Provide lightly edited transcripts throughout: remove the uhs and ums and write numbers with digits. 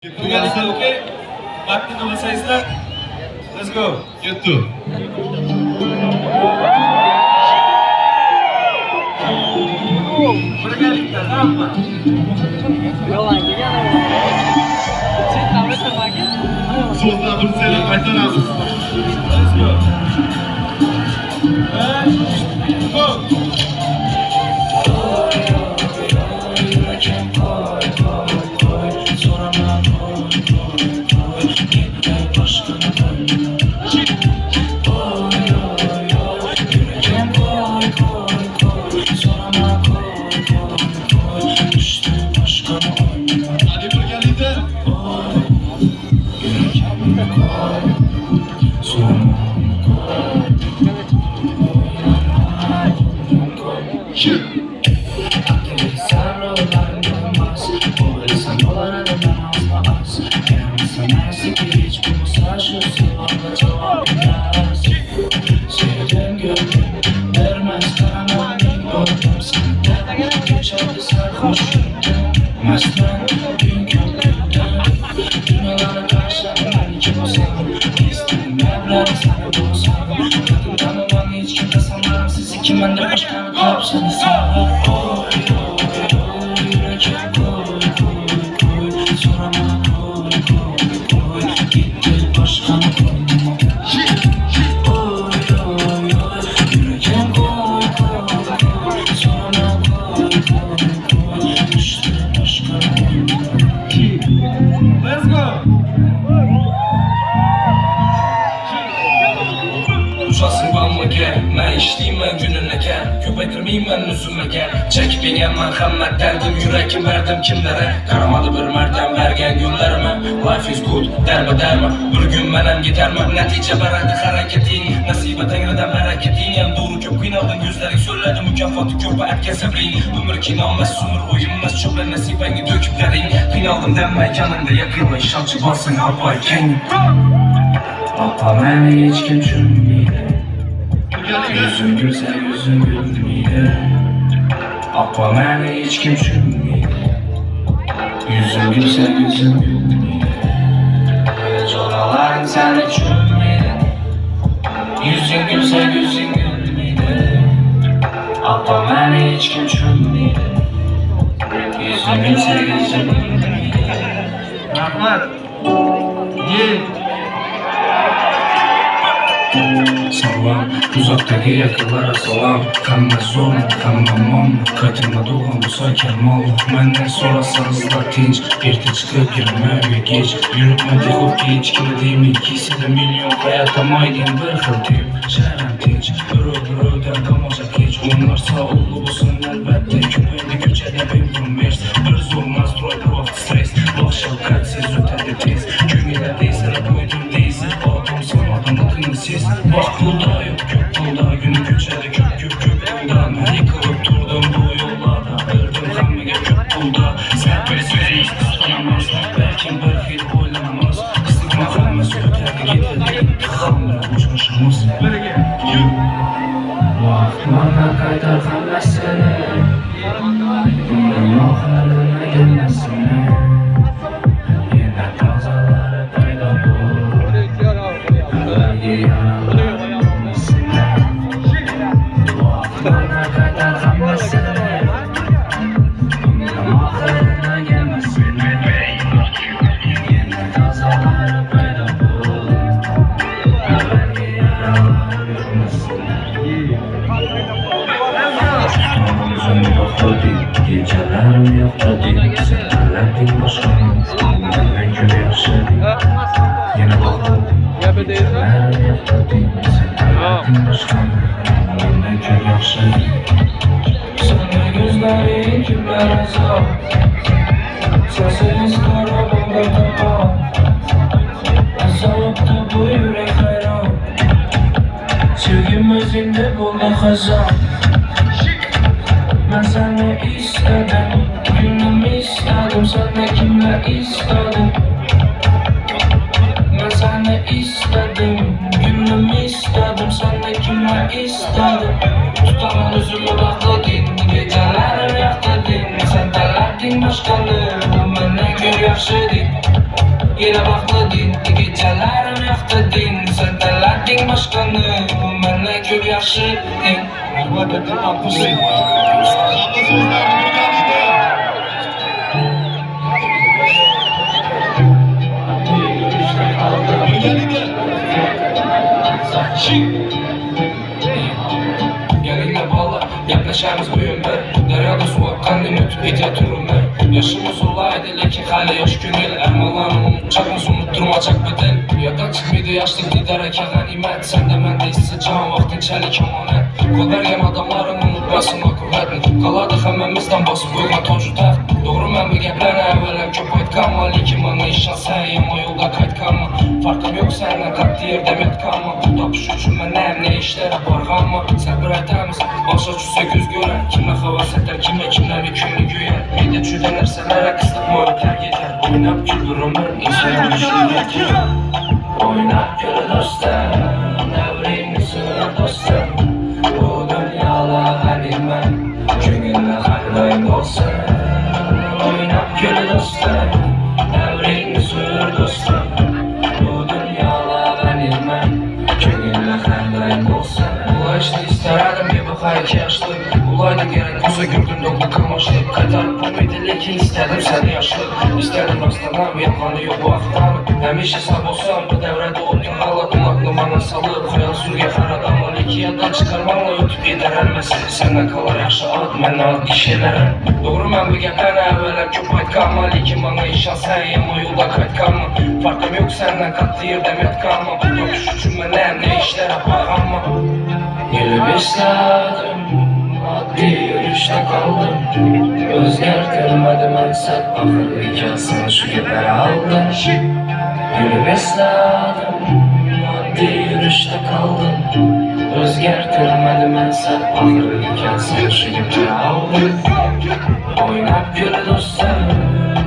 Okay, Martin number size na. Let's go. YouTube. Bergaling ka apa? Sonuna Bursa'yla kaytaralım. Let's go. And go. Hadi Bergalite. Şık. Ben de başkanı kapsın sana. Sorama koy gitti başkanı koynuma. Yüreceğim koy sorama koy düştü başkanı koynuma. Let's go. Uşasın bağımla gel, ben işleyeyim gününe gel. Köpektirmeyim ben üzüme gel. Çekip inen ben hammet derdim, yürekim verdim kimlere. Karamadı bir mertem vergen günlerime. Life is good, derme bir gün menem giderme. Netice beredi hareketin, nasibe tengreden bereketin. Yan doğru çok kıynaldın gözlerin söyledi. Mükafatı körpe erken sabrin. Ömür kinanmaz, sumur uyumaz. Çöple nasibeni döküp derin. Kıynaldım denme yanında yakınla. Şalçı basın apayken. Apa beni hiç kim düşünmeydi. Yüzüm gülse yüzüm gülmeydi. Apa beni hiç kim düşünmeydi. Yüzüm gülse yüzüm gülmeydi. Coraların seni düşünmeydi. Yüzün gülse yüzün gülmeydi. Apa beni hiç kim düşünmeydi. Yüzüm gülse yüzüm gülmeydi. Rahmat. Ye. Salam, uzaktaki yakınlara salam. Kanma zor, kanma mom. Katıma doğan bu sakermal. Menden sorarsanız da tinç. Erte çıkıp girmeye geç. Yürütme tıkıp geç. Kime deyim ikisi de milyon. Hayata maydin bir hıltip. Şehren tinç. Bürü kamaca geç. Onlar sağ olu olsun elbette. Küpeyli köçede bir mers. Bir zormaz droy stres. Bak şalkatsiz ötede tez. Kümile değilse koydum değilse. Adam sanmadan bakın siz. Bak burada yok kök burada. Günü köçede kök burada. Ben yıkılıp durdum bu yollarda. Verdim kammege kök burada. Serbest ve hiç tutunamaz. Belki bir hil oylanamaz. Sıkma kalmaz ötede getirdi. Tıkanmıyor uçuşumuz. Vakmana kadar kalmasını. Bunun okarına gelmesini. Yine tazaları payda bulur. Vergi yaralar olmasını. Vakmana kadar kalmasını. Bunun okarına gelmesini. Yine tazaları payda bulur. Vergi yaralar olmasını. Yüzüm yoktu değil, gecelerim yoktu değil. Senelerdin başkanım, benden köy yaşadı. Yine baktım değil, gecelerim yoktu değil. Senelerdin başkanım, benden köy yaşadı. Sana gözlerin kimler azal. Sesiniz karamanda taban. Azapta bu yürek hayran. Sevgim özünde buldu hazan. Ben seni istedim, günümü istedim, sen de kimle istedin? Ben seni istedim, günümü istedim, sen de kimle istedin? Tutamam üzümü bakladın, gecelerim yakladın. Sen delerdin başkanı, bu bana göre yaşadın. Yine bakladın, gecelerim yaktadın. Sen deledin başkanı, benimle çok yaşadın. Arva dedim apısı. Sağda sözler Burgalide. Gelinle bağla, yaklaşarız büyümbe. Deryada su akkan ötüp gece turumbe. Yaşımız olaydı lekin hala yaş günel. Ermalanım unutacakmız unutturmacak bedel. Yadan çıkmaydı yaşlık giderek ganimet. Sen de mende hissedeceğim vaktin çelik amanet. Kol vergen adamların unutmasın o kuvvetini. Kaladık hemmemizden basıp koygan tocu taht. Doğru mən bu gəplənə əvvələm ki qaytqanma. Lekin bana işan sən ama yolda qaytqanma. Farkım yok səndən qatlı yerdə metqanma. Bu tapış üçün mənəm nə işlərə barğanma. Səbir ətəmiz başa düşsə göz görər. Kimə xavas ətər, kimə kimləri könlü göyər. Medə çüdə nərsələrə qıslıq mühürtər gedər. Oynab ki durumur insan düşür. Oynab gül dostum, dəvrini sığır dostum. Bu dünyala qəniməm, könüllü xəqdayım olsun. Oynab gül dostum, dəvrini sığır dostum. Bu dünyala qəniməm, könüllü xəqdayım olsun. Ulaşdı istərədim bir baxay ki yaşlı. Ulaydı gerek olsa gördüm doğru kamaşlı. Qaytarıb bulmaydı lekin istədim səni yaşlı. İstədim rastlanam, yapanı yok bu axtanı. Həmişə sağ olsam bu dəvrədə otun ağladım. Aklımana salıb, xəyal sürgə xaradamla. Lekin yaddan çıxarmamla ötüb gedər əlməsin. Səndən qalar yaxşı ad, mən ad işələrəm. Doğru mən bu gəplənə əvvələm ki qaytqanma. Lekin bana işan sən ama yolda qaytqanma. Farkım yok səndən qatlı yerdə metqanma. Bu tapış üçün mənəm nə işlərə baxanma. Yeli beslədim, adli yürüşdə qaldım. Özgərtirmədi mənsəb, axır hikasını şu yerlərə aldım. Yeli beslədim, adli yürüşdə qaldım. Özgərtirmədi mənsəb, axır hikasını şu yerlərə aldım. Oynab gül dostum,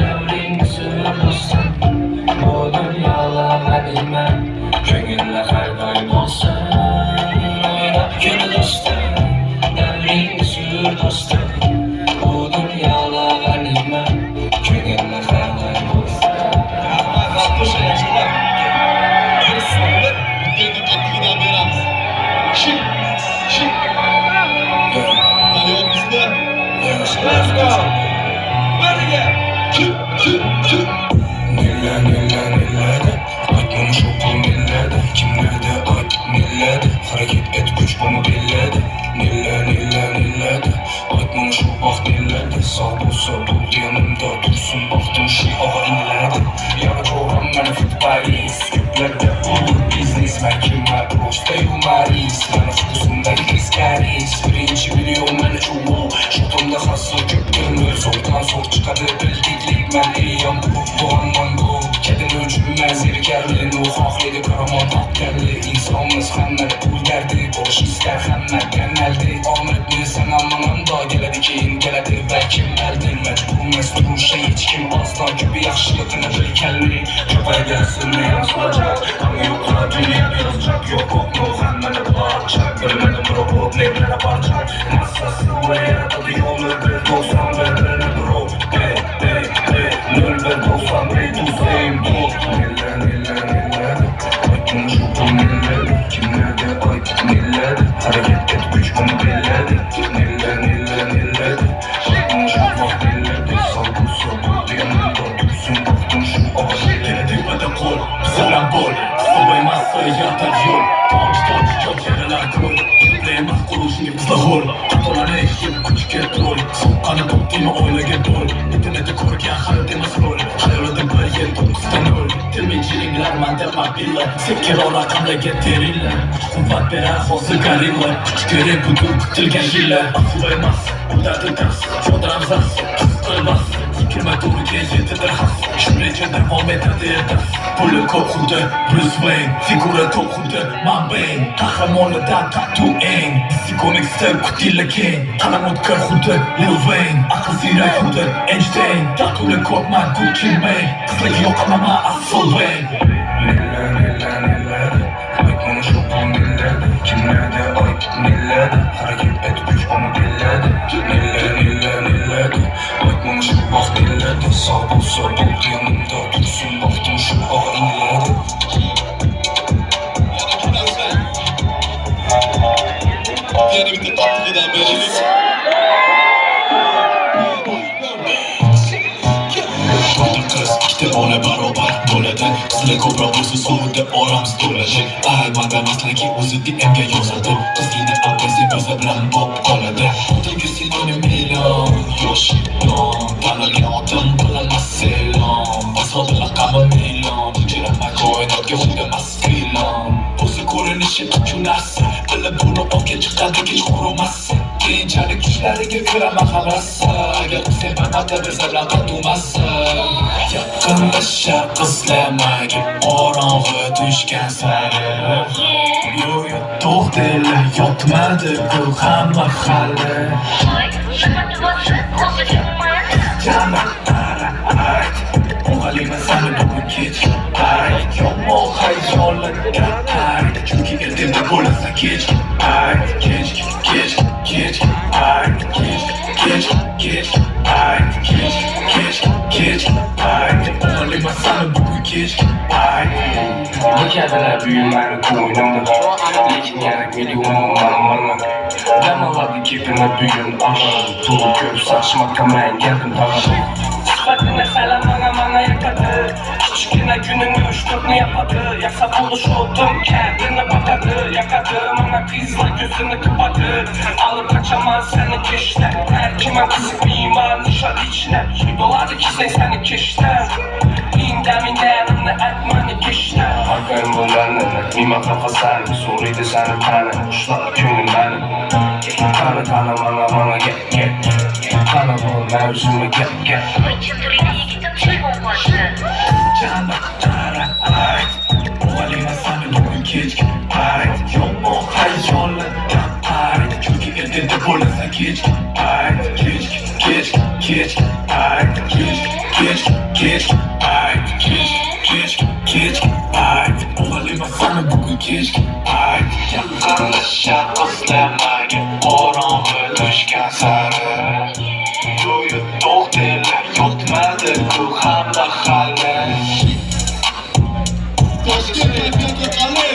dəvrini sür dostum. Bu dünyala qəniməm, könüllü xəqdayım olsun. Gül dostum, dəvrini sür dostum. Bu dünyala qəniməm, könüllü xəqdayım olsun. Dedim katkıdan veririz. Şık. Tanıyor bizde. Let's go. Hadi gel. Çık. Nillerde Aytmamış okulum illerde Kimlerde ayt millerde Hareket et güç bana billerde Nillerde Aytmamış o baxt illerde Sağ bulsa bul yanımda dursun Baktım şu hava inlerde Yana çoğram məni fit Paris Köplerde olur biznis Mən kimə prosta yumaris Yana fukusunda riskaris Birinci biliyor məni çoğu Şotumda xası köpdürmür Soldan sol çıkadı bildiklik Mən iyam bu andan bu Kedin ölçülmez ergerli Nuhafledi karaman hakkerli İnsanımız həmmər pul derdi Boş ister həmmər geneldi Ahmetli sen anlamanda Gələdi keyin gələdi belki məldin Məcbur məzdur şey hiç kim Azdan gibi yaxşılığını bil kəlli Köpəyə gəlsin ne yazılacaq Ama yokla dünya yazacak Yok mu həmməni bulacaq Bilmədim robot nevlərə barcaq Masası bu yaratadı yolu bir 91 bro Nölber 91 tuzayım Nillerde Aytmamış okul nillerde Kimlerde ayt nillerde Hareket et güç bunu billerde Nillerde Aytmamış ufak nillerde Sal yanımda dursun Baktım şu ağacı Denedim öde kol. Selam bol. Kısa koymazsa yatar yol. Taç çok yaralar kol. Kitleyemez kuruşun kızla hol. Katolara eşim küçük etrol. Soğukkanı toptayma oyla getol. İnternette korken hayal demez rol. Hayalada bir yer dokuzdan öl. Temizcilikler mandemak biller. Sekir o rakamla getirirler. Kuvvet veren hozu gariller. Küçük görev budur kutilgen jiller. Asılaymaz. Bu derdi ters. Çoğdan zas. Kısıtılmaz. Fikirme doğru gecetidir has. Şümlece devam ederdi eder. Polo kokuda Bruce Wayne. Figura tokuda My Bane. Kahramanlıdan tatuin. Dizi komikste kutille king. Kalamut kör huda Lil Wayne. Akıl ziray huda Einstein. Tatule korkman Gucci Mane. Kızlık yok ama asıl Wayne. Nillerde Aytmamış okul nillerde Kimlerde ayt nillerde Hareket et güç bana billerde Nillerde Aytmamış ufak nillerde Sağ bulsa bul yanımda dursun Baktım Düş o inledi. Diğeri bir tık tatlıdan böyle. Kız işte ona barobar bo'ladi Sizlar ko'proq bo'lsa suvda oramiz to'ladi Manda maslaki o'zi DMga yozadi Qizgina abasi biza bilan bo'p qoladi O'tanga siloni milon yosh non Tanilgan otim qilinmas selam Basodi laqami milon Jiramay koinotga undamas filon O'zi ko'rinishi shu narsa Bilib buni olga chiqadi kech qurumasi Keyinchalik tushlariga kiraman hammasi Agar sen manada birsa bilan qatuvmasi Yaqinlasha qizlamaga qorong'i tushgan sari Yo'q to'xtaylar yotmadi bu hamma hali Jana ayt O'g'lima sani bugun kech ayt Yomon xayollarga ayt Chunki ertaga bo'lasa kech ayt Kech ayt Kech ayt Kech ayt O'g'lima sani bugun kech ayt Dikadilar buyumlari ko'nglimda Lekin yana millionman mana Damalardi kepini bugun ag'ir Pul ko'p saçmakamay geldim tag'ir Sifatini mana yakadi Kichkina kunini 3-4ni yapadi Yasa bo'ldi sho'tim kendini bakadi Yakadi mana qizlar ko'zini kapadi Alib qachaman seni keshda Her kimam qiziqmayman nishon ichda Bo'ladi kisang seni keshda Indamindanimni aytmani keshda Akayim bo'lganini mima qafasani So'raydi seni tani Qushlar ko'nglimdani Qani mana get Qani bo'l mavzumi get Jana ayt O'g'lima sani bugun kech ayt Yomon xayollardan ayt Chunki ertaga bo'lasa kech ayt Kech ayt Kech ayt Kech ayt O'g'lima sani bugun kech ayt Yaqinlasha qizlamaga qorong'i tushgan sari Yo'q to'xtaylar yotmadi bu hamma hali Toshkent qali.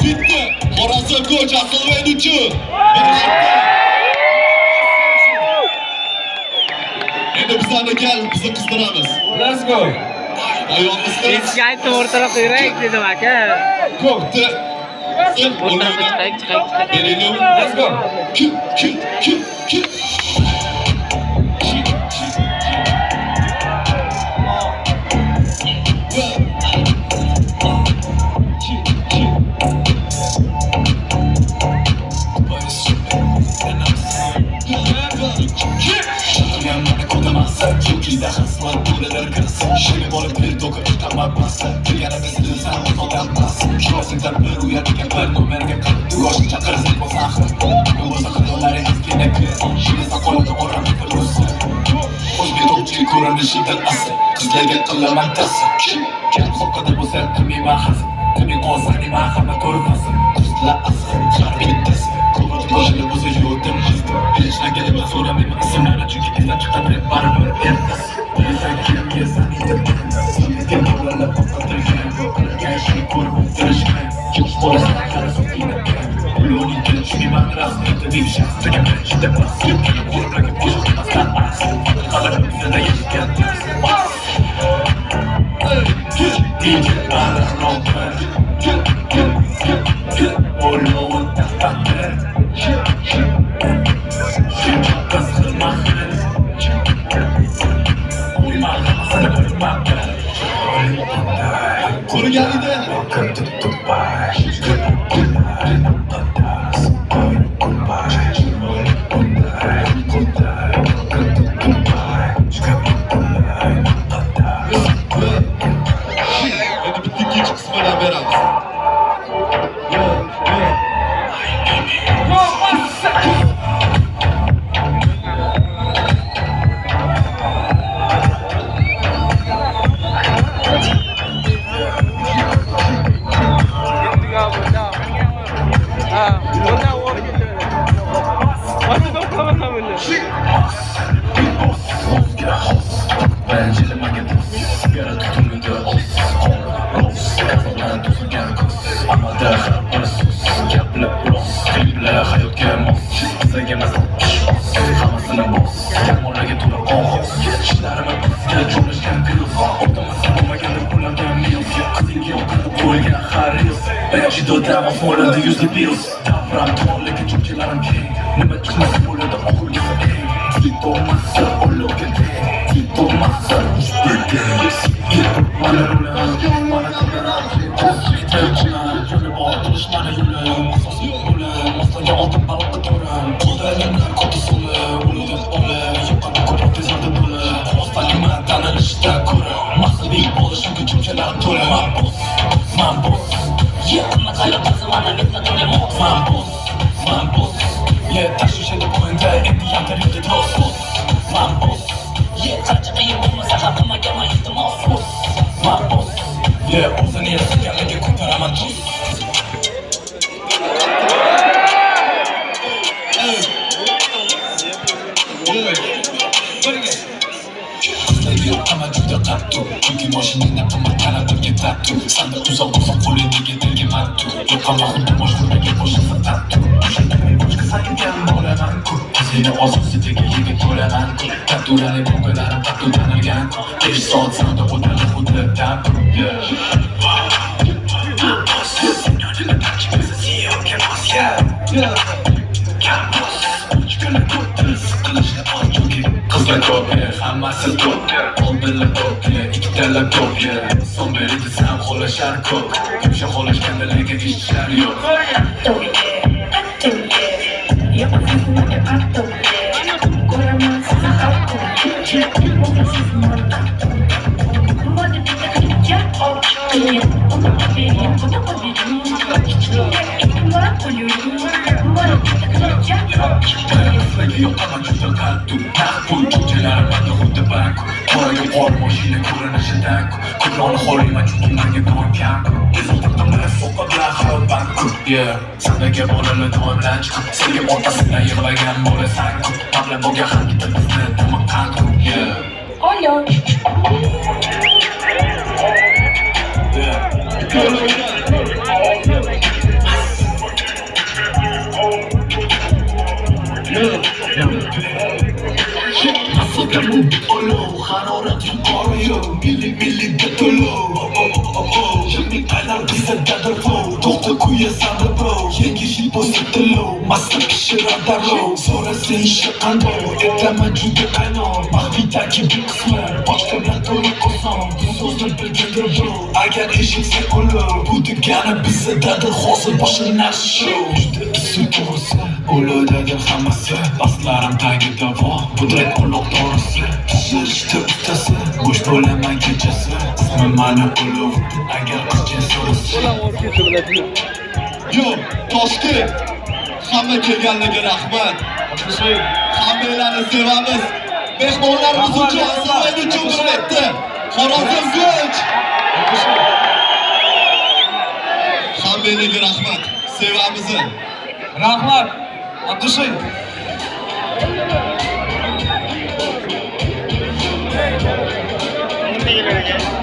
Bitti. Xorazm ko'chasi o'yinchi. Endi bizlarni kel, bizni qizdiramiz. Let's go. Ayolimizni Echki aytdim o'rtaroqqa yurak dedim aka. ko'pdi. Sen O'rtaroqqa chiqay. Beringlar. Let's go. Kim. Chunki haslat bo'lalar kirsin Shilib olib bir do'qa ishtamak bassa Kelganimiz dilsan o'zoldan bas Shurasingdan bir uyatiga bir nomerga qilib Yosh chaqirsin bu sahri Yo'lsa xayolari eskina kir Shilisa qo'lida o'rab rusi O'zbek o'qchi ko'rinishidan asr Qizlarga qilaman ta'sir Kam soqqada bo'lsa qilmayman hasr Qilmay qolsanima hamma ko'rmasin Qizlar asr har bittasi Ko'rib qo'shilib o'zi yo'ldim Hech nakalima so'ramayman ismlarni Chunki izlab chiqadi baribir ertasi Bilsan kim yesan itib Sen to'g'rilib o'qitilgan Yo'qilgan ko'rib o'tirishgan Yosh bo'lasa qarasib qiynabgan Uloning kelishmayman rasmiyati Devisham tugagan shida bas Qo'rqagi bo'shib aslan as Qalib bizada yetgan DJ Bala Rocker O'lovin taxtadir Ko'rgan edi. Welcome to Dubai Goodbye Endi bitta ikkinchi qismidan beramiz. Hayotda har bir so'z gaplar rost kliplar hayotga mos bizga emas hammasini bos kamolaga to'la og'iz ishlarimiz bizga jo'nashgan virus o'rtamizda bo'lmagan deb o'ylagan minus qizingga yoqadi qo'yilgan xaris judo dam bo'ladi yuzli virus davram to'g'riligiga cho'qchilarim keng nima chiqmasa bo'ladi oxirgisi eng Tittomassa olloga teng Tittomassa mana rulam mana ko'raram yo'li bor qilishmani yo'lim asosiy yo'lim ostiga oltin baliqqa to'ram qo'ldalimlar qo'ti suli o'lidan oli yo'qadi ko'proq tezarda to'la ostaliman tanilishda ko'ra maqsading bo'lishimga cho'chalarim to'la man boss yaqinni qayoqdasi mana mehnatga mos man boss tashvishida bo'yinda endi yantariyda do'st man boss qancha qiyin bo'lmasa ham qilmagaman iltimos man boss o'zini yaratganlarga ko'taraman do'st Ama juda qattiq chunki moshinani qimmat talablarga tattu sanda uzoq qo'lidagi dilga mattu yo'qama xuddi boshqalarga boshqa tattu shunday boshqa saygan bo'laman-ku seni ozodsidagi yigit bo'laman-ku tatturani bo'g'alarim tattulanilgan-ku 5 soat sanda o'tadi xuddi tanku Qizlar ko'p, hammasi ko'p Oldinlar ko'p, ikkitalar ko'p Son beri desam xo'lashar ko'p Yumsha xo'lashganda lekin ishlar yo'q Yo'qama juda qattiq Pul cho'chalarim manda xuddi banku Qoraga qor mashina ko'rinishidan-ku Ko'krog'ini xo'layman chunki menga don kam-ku Bezovtirdim so'qqa bilan hayot banku Sandaga bolalar doimdan chiqib Sevgi otasidan yig'lagan bo'lasan-ku Mablag' bo'lgan har bitta bizni tomaqan-ku Olyo Harorat yuqori yo'q Milli to'lov Yilning aylar bizda dadar flow To'xta kuyasan bro Yangi yil bo'lsa tilov Masta pishirar darrov So'rasang ishi qandoq Etlama juda qaynoq Maxfiy tarkibiy qismlar Boshqa bilan to'liq oson Bu so'zni bilgandir bro Agar eshitsang ulov Bu degani bizda dadar hozir boshlanashi show Juda isu to'g'risi O'lodadir hammasi Bastlarim tagida bor Pudrat uloq to'g'risi Pishirishda ustasi Bo'sh bo'laman kechasi Ismi mani ulov Agar qizcha so'rasa Yo, Toshkent hamma kelganlarga rahmat. Hammalarni sevamiz. Mehmonlarimiz uchun astoydil hurmatda. Xorazm Go'ch. Hammalarga rahmat. Sevamiz. Rahmat. Abdushay. Munde geliyor.